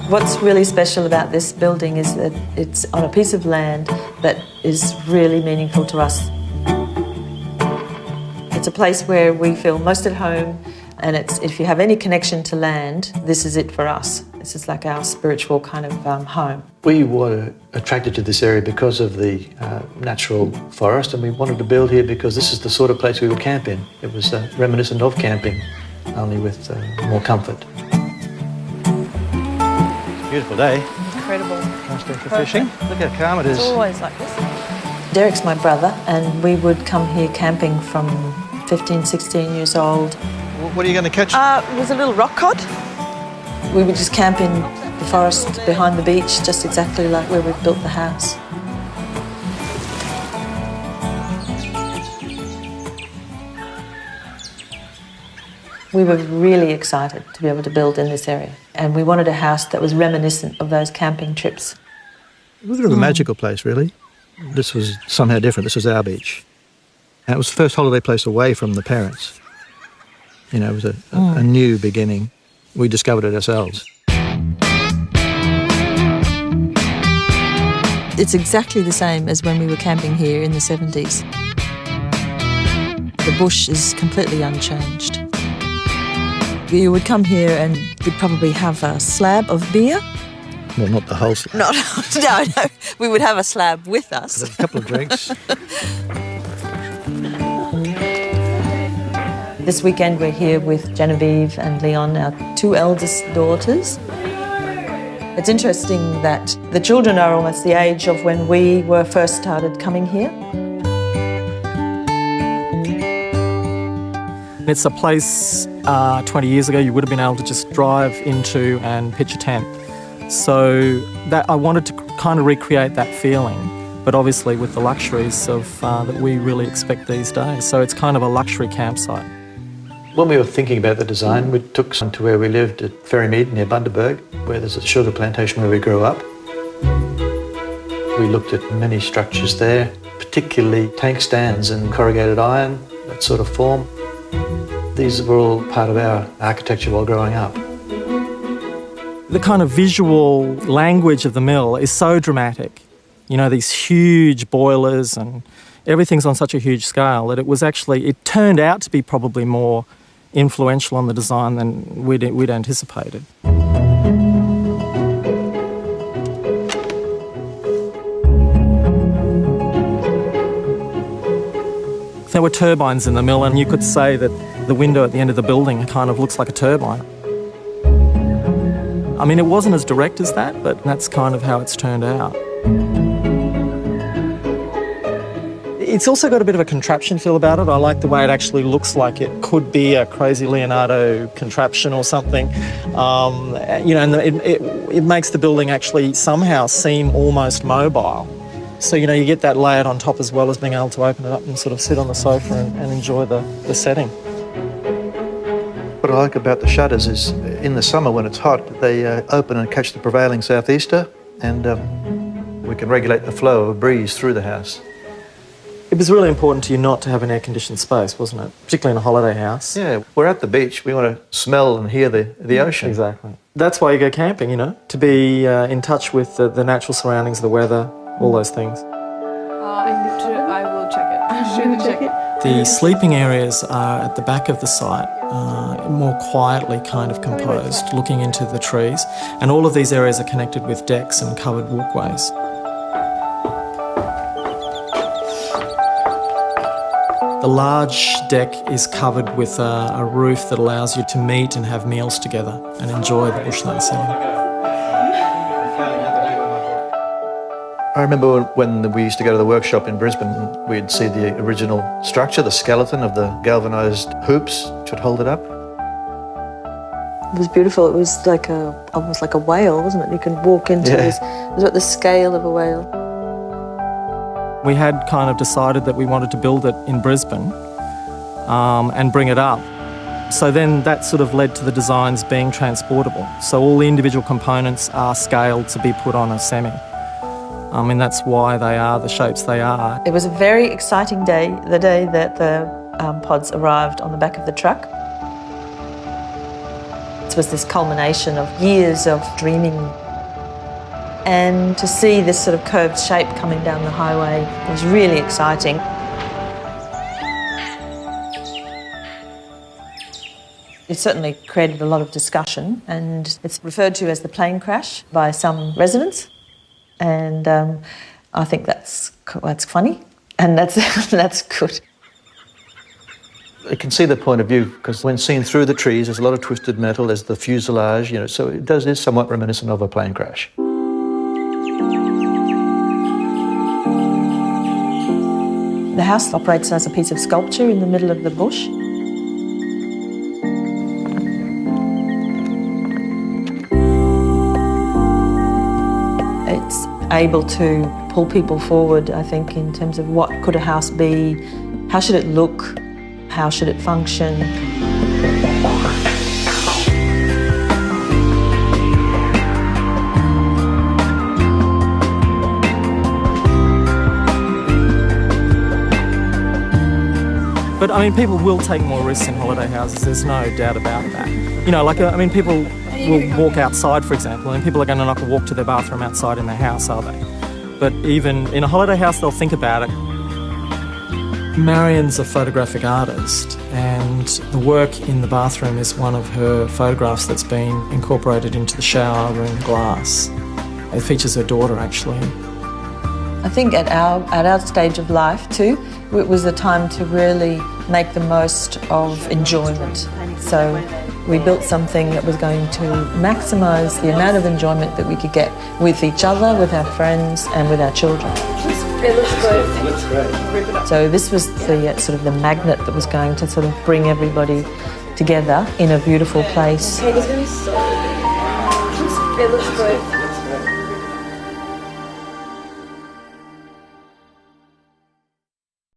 What's really special about this building is that it's on a piece of land that is really meaningful to us. It's a place where we feel most at home, and if you have any connection to land, this is it for us. This is like our spiritual kind of home. We were attracted to this area because of the natural forest, and we wanted to build here because this is the sort of place we would camp in. It was reminiscent of camping, only with more comfort. Beautiful day. Incredible. Nice day for fishing. Look how calm it is. It's always like this. Derek's my brother, and we would come here camping from 15, 16 years old. What are you going to catch? It was a little rock cod. We would just camp in the forest behind the beach, just exactly like where we've built the house. We were really excited to be able to build in this area, and we wanted a house that was reminiscent of those camping trips. It was a bit of a magical place, really. This was somehow different. This was our beach. And it was the first holiday place away from the parents. You know, it was a new beginning. We discovered it ourselves. It's exactly the same as when we were camping here in the 70s. The bush is completely unchanged. You would come here and you'd probably have a slab of beer. Well, not the whole slab. No. We would have a slab with us. A couple of drinks. This weekend we're here with Genevieve and Leon, our two eldest daughters. It's interesting that the children are almost the age of when we were first started coming here. It's a place 20 years ago you would have been able to just drive into and pitch a tent. So that I wanted to kind of recreate that feeling, but obviously with the luxuries of that we really expect these days. So it's kind of a luxury campsite. When we were thinking about the design, we took some to where we lived at Ferrymead near Bundaberg, where there's a sugar plantation where we grew up. We looked at many structures there, particularly tank stands and corrugated iron, that sort of form. These were all part of our architecture while growing up. The kind of visual language of the mill is so dramatic. You know, these huge boilers and everything's on such a huge scale that it turned out to be probably more influential on the design than we'd anticipated. There were turbines in the mill, and you could say that the window at the end of the building kind of looks like a turbine. I mean, it wasn't as direct as that, but that's kind of how it's turned out. It's also got a bit of a contraption feel about it. I like the way it actually looks like it could be a crazy Leonardo contraption or something. You know, and it makes the building actually somehow seem almost mobile. So, you know, you get that layered on top as well as being able to open it up and sort of sit on the sofa and enjoy the setting. What I like about the shutters is in the summer when it's hot, they open and catch the prevailing southeaster, and we can regulate the flow of a breeze through the house. It was really important to you not to have an air-conditioned space, wasn't it? Particularly in a holiday house. Yeah, we're at the beach. We want to smell and hear the ocean. Exactly. That's why you go camping, you know, to be in touch with the natural surroundings, the weather, all those things. I will check it. Check it. The sleeping areas are at the back of the site, more quietly kind of composed, looking into the trees. And all of these areas are connected with decks and covered walkways. The large deck is covered with a roof that allows you to meet and have meals together and enjoy the bushland setting. I remember when we used to go to the workshop in Brisbane, we'd see the original structure, the skeleton of the galvanised hoops which would hold it up. It was beautiful. It was like almost like a whale, wasn't it? You could walk into this. It was at the scale of a whale. We had kind of decided that we wanted to build it in Brisbane and bring it up. So then that sort of led to the designs being transportable. So all the individual components are scaled to be put on a semi. And that's why they are the shapes they are. It was a very exciting day, the day that the pods arrived on the back of the truck. It's was this culmination of years of dreaming. And to see this sort of curved shape coming down the highway was really exciting. It certainly created a lot of discussion, and it's referred to as the plane crash by some residents. And I think that's funny, and that's good. You can see the point of view because when seen through the trees, there's a lot of twisted metal. There's the fuselage, so it is somewhat reminiscent of a plane crash. The house operates as a piece of sculpture in the middle of the bush. It's able to pull people forward, I think, in terms of what could a house be, how should it look, how should it function. But I mean, people will take more risks in holiday houses, there's no doubt about that. People will walk outside, for example, and people are going to not walk to their bathroom outside in their house, are they? But even in a holiday house, they'll think about it. Marion's a photographic artist, and the work in the bathroom is one of her photographs that's been incorporated into the shower room glass. It features her daughter, actually. I think at our stage of life too, it was a time to really make the most of enjoyment. So we built something that was going to maximise the amount of enjoyment that we could get with each other, with our friends and with our children. It looks good. It looks great. So this was the sort of the magnet that was going to sort of bring everybody together in a beautiful place. It looks good.